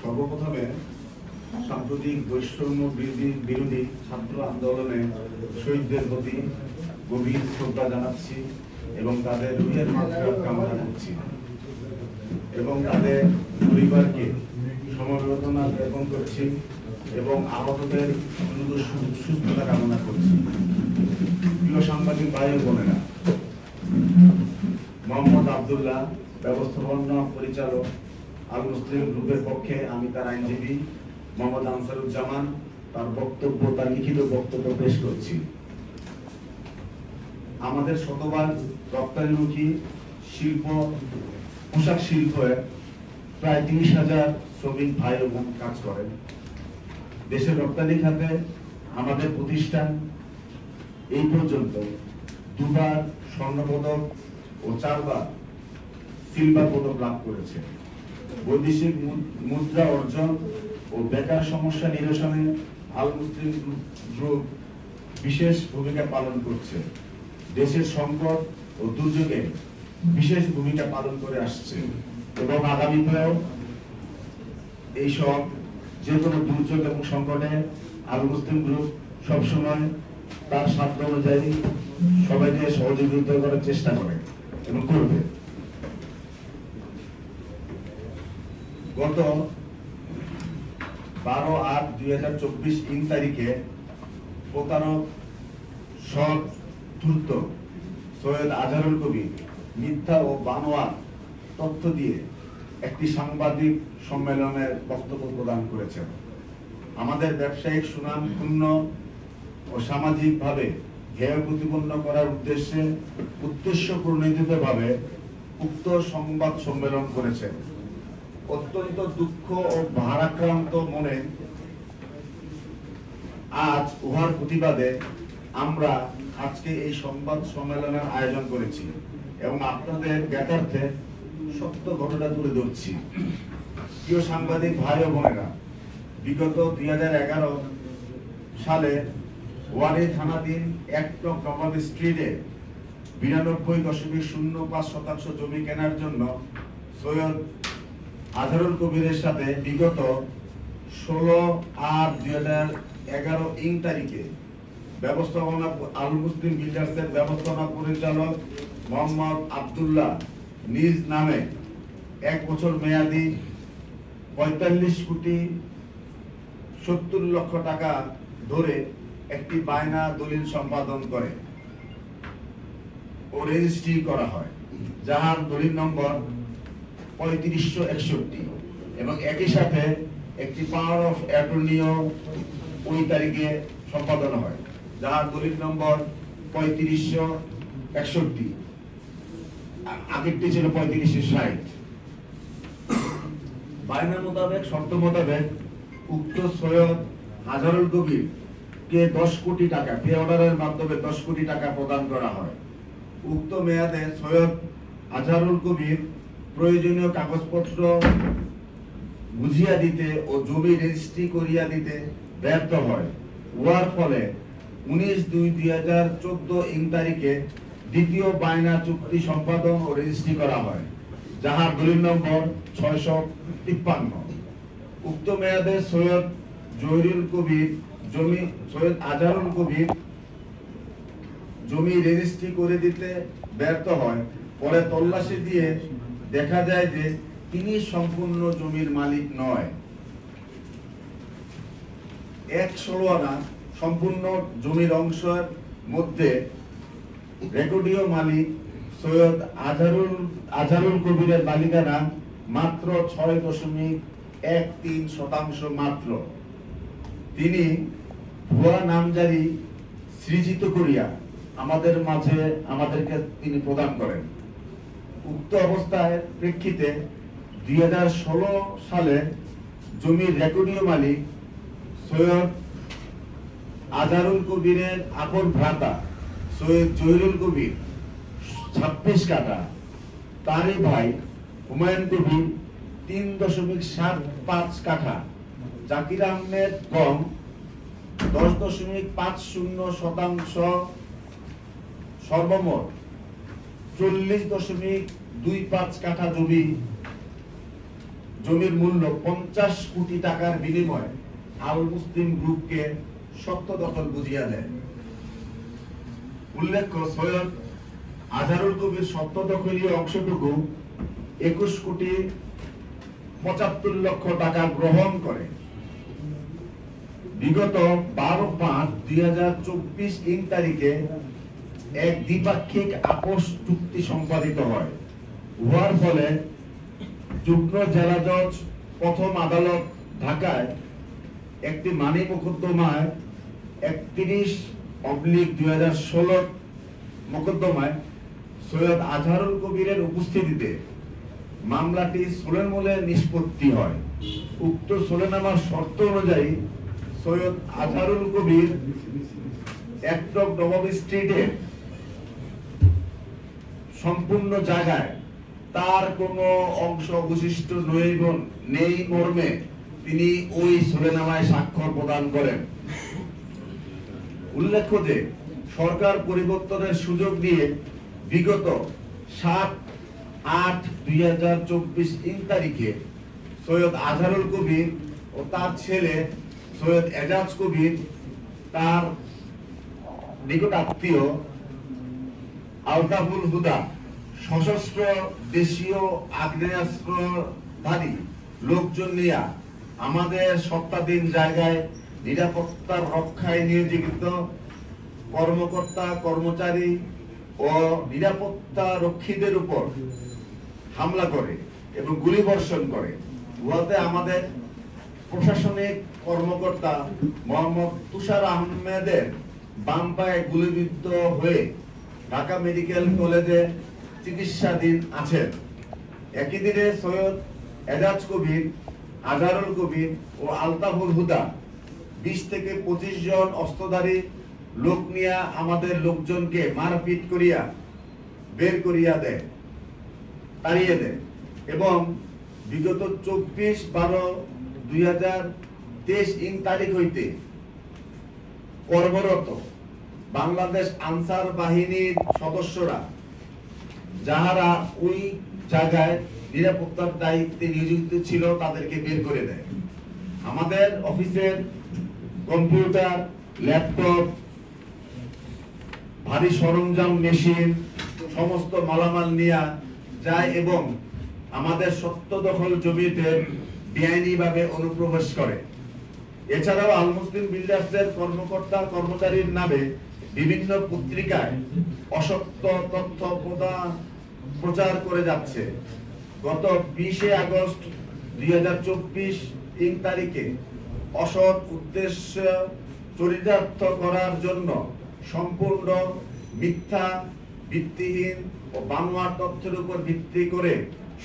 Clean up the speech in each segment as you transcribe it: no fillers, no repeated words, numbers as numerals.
সর্বপ্রথমে সাম্প্রতিক বৈষম্য বিরোধী ছাত্র আন্দোলনে শহীদদের প্রতি গভীর শ্রদ্ধা জানাচ্ছি এবং তাদের রুহের মাগফিরাত কামনা করছি এবং তাদের পরিবারকে সমবেদনা জ্ঞাপন করছি এবং আহতদের দ্রুত সুস্থতা কামনা করছি। প্রিয় সাংবাদিক ভাই ও বোনেরা, মোহাম্মদ আব্দুল্লাহ, ব্যবস্থাপনা পরিচালক, আল মুসলিম গ্রুপের পক্ষে আমি তার আইনজীবী মোহাম্মদ আনসারুজ্জামান তার লিখিত বক্তব্য পেশ করছি। আমাদের শতভাগ রপ্তানিমুখী শিল্প পোশাক শিল্পে প্রায় 30,000 শ্রমিক ভাই ও বোন কাজ করেন। দেশের রপ্তানি খাতে আমাদের প্রতিষ্ঠান এই পর্যন্ত 2বার স্বর্ণপদক ও 4বার সিলভার পদক লাভ করেছে। বৈদেশিক মুদ্রা অর্জন ও বেকার সমস্যা নিরসনে আল মুসলিম গ্রুপ বিশেষ ভূমিকা পালন করছে। দেশের সংকট ও দুর্যোগে বিশেষ ভূমিকা পালন করে আসছে এবং আগামীতেও এইসব যে কোনো দুর্যোগ এবং সংকটে আল মুসলিম গ্রুপ সবসময় তার সাধ্য অনুযায়ী সবাইকে সহযোগিতা করার চেষ্টা করে এবং করবে। গত 12/8/2024 তারিখে প্রতারক সৎ ধূর্ত সৈয়দ আজহারুল কবির মিথ্যা ও বানোয়াট তথ্য দিয়ে একটি সাংবাদিক সম্মেলনের বক্তব্য প্রদান করেছেন। আমাদের ব্যবসায়িক সুনাম ক্ষুণ্ণ ও সামাজিকভাবে হেয় প্রতিপন্ন করার উদ্দেশ্য প্রণোদিতভাবে উক্ত সংবাদ সম্মেলন করেছেন। অত্যন্ত দুঃখ ও ভারাক্রান্ত মনে আজ উহার প্রতিবাদে আমরা আজকে এই সংবাদ সম্মেলনের আয়োজন করেছি এবং আপনাদের জ্ঞাতার্থে সত্য ঘটনা তুলে ধরছি। প্রিয় সাংবাদিক ভাই ও বোনেরা, বিগত 2011 সালে ওয়ারি থানাধীন 1 নং নবাব স্ট্রিটে 92.05% জমি কেনার জন্য সৈয়দ আজহারুল কবিরের সাথে বিগত 16/8/2011 তারিখে ব্যবস্থাপনা আল মুসলিম বিল্ডার্সের ব্যবস্থাপনা পরিচালক মোহাম্মদ আব্দুল্লাহ নিজ নামে 1 বছর মেয়াদী 45,70,00,000 টাকা ধরে একটি বায়না দলিল সম্পাদন করে ও রেজিস্ট্রি করা হয়, যাহার দলিল নম্বর 3561 এবং একই সাথে একটি পাওয়ার অফ অ্যাটর্নিও ওই তারিখে সম্পাদন হয়, যাহার দলিল নম্বর 3561। আগেরটি ছিল 3560। বায়না মোতাবেক শর্ত মোতাবেক উক্ত সৈয়দ আজহারুল কবির কে 10 কোটি টাকা পে অর্ডারের মাধ্যমে 10 কোটি টাকা প্রদান করা হয়। উক্ত মেয়াদে সৈয়দ আজহারুল কবির প্রয়োজনীয় কাগজপত্র বুঝিয়া দিতে ও জমি রেজিস্ট্রি করিয়া দিতে ব্যর্থ হয়। উহার ফলে 19/2/2014 তারিখে দ্বিতীয় বায়না চুক্তি সম্পাদন ও রেজিস্ট্রি করা হয়, যাহার দলিল নম্বর 653। উক্ত মেয়াদে সৈয়দ আজহারুল কবির জমি রেজিস্ট্রি করে দিতে ব্যর্থ হয়। পরে তল্লাশি দিয়ে দেখা যায় যে তিনি সম্পূর্ণ জমির মালিক নয়। 1/16 আনা সম্পূর্ণ জমির অংশের মধ্যে রেকর্ডীয় মালিক সৈয়দ আজহারুল কবিরের মালিকানা মাত্র 6.13% মাত্র। তিনি ভুয়া নামজারি সৃজিত করিয়া আমাদেরকে তিনি প্রদান করেন। উক্ত অবস্থায় প্রেক্ষিতে 2016 সালে জমির রেকর্ডীয় মালিক সৈয়দ আজহারুল কবিরের আপন ভ্রাতা সৈয়দ জহিরুল কবির 26 কাঠা, তারই ভাই হুমায়ুন কবির 3.75 কাঠা, জাকির আহমেদ গম 10.50% সর্বমোট 40.25 কাঠা জমির মূল্য 50 কোটি টাকার বিনিময়ে আল মুসলিম গ্রুপকে সত্য দখল বুঝিয়ে দেয়। উল্লেখ্য, সৈয়দ আজহারুল কবির সত্য দখলীয় অংশটুকু 21 কোটি 75 লক্ষ টাকা গ্রহণ করে। বিগত 12/5/2024 ইং তারিখে এক দ্বিপাক্ষিক আপোষ চুক্তি সম্পাদিত হয়। হওয়ার ফলে যুগ্ম জেলা জজ প্রথম আদালত ঢাকায় একটি মানি মোকদ্দমায় 31/2016 মোকদ্দমায় সৈয়দ আজহারুল কবিরের উপস্থিতিতে মামলাটি সোলেনমূলে নিষ্পত্তি হয়। উক্ত সোলেনামার শর্ত অনুযায়ী সৈয়দ আজহারুল কবির 1 নং নবাব স্ট্রিটে সম্পূর্ণ জায়গায় তার কোনো অংশ অবশিষ্ট নেই মর্মে তিনি ওই সোলেনামায় স্বাক্ষর প্রদান করেন। উল্লেখ্য যে সরকার পরিবর্তনের সুযোগ দিয়ে বিগত 7/8/2024 ইং তারিখে সৈয়দ আজহারুল কবির ও তার ছেলে সৈয়দ এজাজ কবির, তার নিকট আত্মীয় আলতাফুল হুদা, সশস্ত্র দেশীয় আগ্নেয়াস্ত্রধারী লোকজন নিয়ে আমাদের সত্তাধীন জায়গায় নিরাপত্তার রক্ষায় নিয়োজিত কর্মকর্তা কর্মচারী ও নিরাপত্তা রক্ষীদের উপর হামলা করে এবং গুলিবর্ষণ করে। উহাতে আমাদের প্রশাসনিক কর্মকর্তা মোহাম্মদ তুষার আহমেদের বাম পায়ে গুলিবিদ্ধ হয়ে ঢাকা মেডিকেল কলেজে চিকিৎসাধীন আছেন। একই দিনে সৈয়দ এজাজ কবির, আজহারুল কবির ও আলতাফুল হুদা 20 থেকে 25 জন অস্ত্রধারী লোক নিয়ে আমাদের লোকজনকে মারপিট করিয়া বের করিয়া দেয়, তাড়িয়ে দেয় এবং বিগত 24/12/2023 ইং তারিখ হইতে কর্মরত বাংলাদেশ আনসার বাহিনীর সদস্যরা যাহারা ওই জায়গায় নিরাপত্তার দায়িত্বে নিয়োজিত ছিল তাদেরকে বের করে দেয়। আমাদের অফিসের কম্পিউটার, ল্যাপটপ, ভারী সরঞ্জাম, মেশিন সমস্ত মালামাল নিয়ে যায় এবং আমাদের সত্য দখল জমিতে বেআইনিভাবে অনুপ্রবেশ করে। এছাড়াও আল মুসলিম বিল্ডার্সের কর্মকর্তা কর্মচারীর নামে বিভিন্ন পত্রিকায় অসত্য তথ্য প্রচার করে যাচ্ছে। গত 20 আগস্ট 2024 ইং তারিখে অসৎ উদ্দেশ্য চরিতার্থ করার জন্য সম্পূর্ণ মিথ্যা, ভিত্তিহীন ও বানোয়াট তথ্যের উপর ভিত্তি করে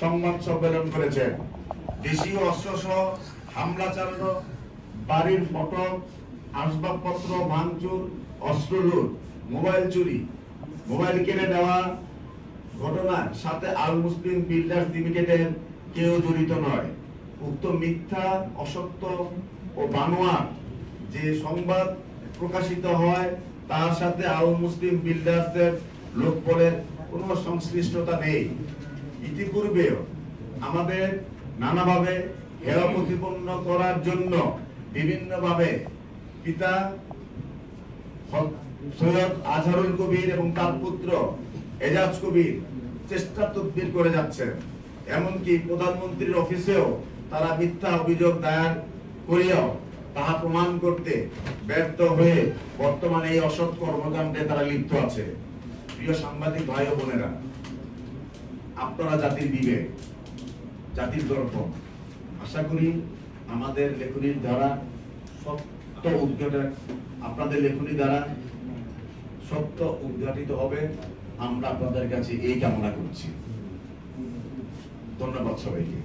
সংবাদ সম্মেলন করেছেন। দেশীয় অস্ত্রসহ হামলা চালানো, বাড়ির ফটো, আসবাবপত্র ভাঙচুর, অস্ত্র লুট, মোবাইল চুরি, মোবাইল কিনে নেওয়া ঘটনার সাথে আল মুসলিম বিল্ডার্স লিমিটেডের কেউ জড়িত নয়। উক্ত মিথ্যা, অসত্য ও বানোয়াট যে সংবাদ প্রকাশিত হয় তার সাথে আল মুসলিম বিল্ডার্সের লোকবলের কোনো সংশ্লিষ্টতা নেই। ইতিপূর্বেও আমাদের নানাভাবে হেয় প্রতিপন্ন করার জন্য বিভিন্নভাবে পিতা সৈয়দ আজহারুল কবির এবং তার পুত্র এজাজ কবির চেষ্টা তদবির করে যাচ্ছেন। এমনকি প্রধানমন্ত্রীর অফিসেও তারা মিথ্যা অভিযোগ দায়ের করিয়াও তাহা প্রমাণ করতে ব্যর্থ হয়ে বর্তমানে এই অসৎ কর্মকাণ্ডে তারা লিপ্ত আছে। প্রিয় সাংবাদিক ভাই ও বোনেরা, আপনারা জাতির বিবেক, জাতির গর্ব। আশা করি আমাদের লেখনীর দ্বারা সত্য উদ্ঘাটন, আপনাদের লেখনী দ্বারা সত্য উদ্ঘাটিত হবে। আমরা আপনাদের কাছে এই কামনা করছি। ধন্যবাদ সবাইকে।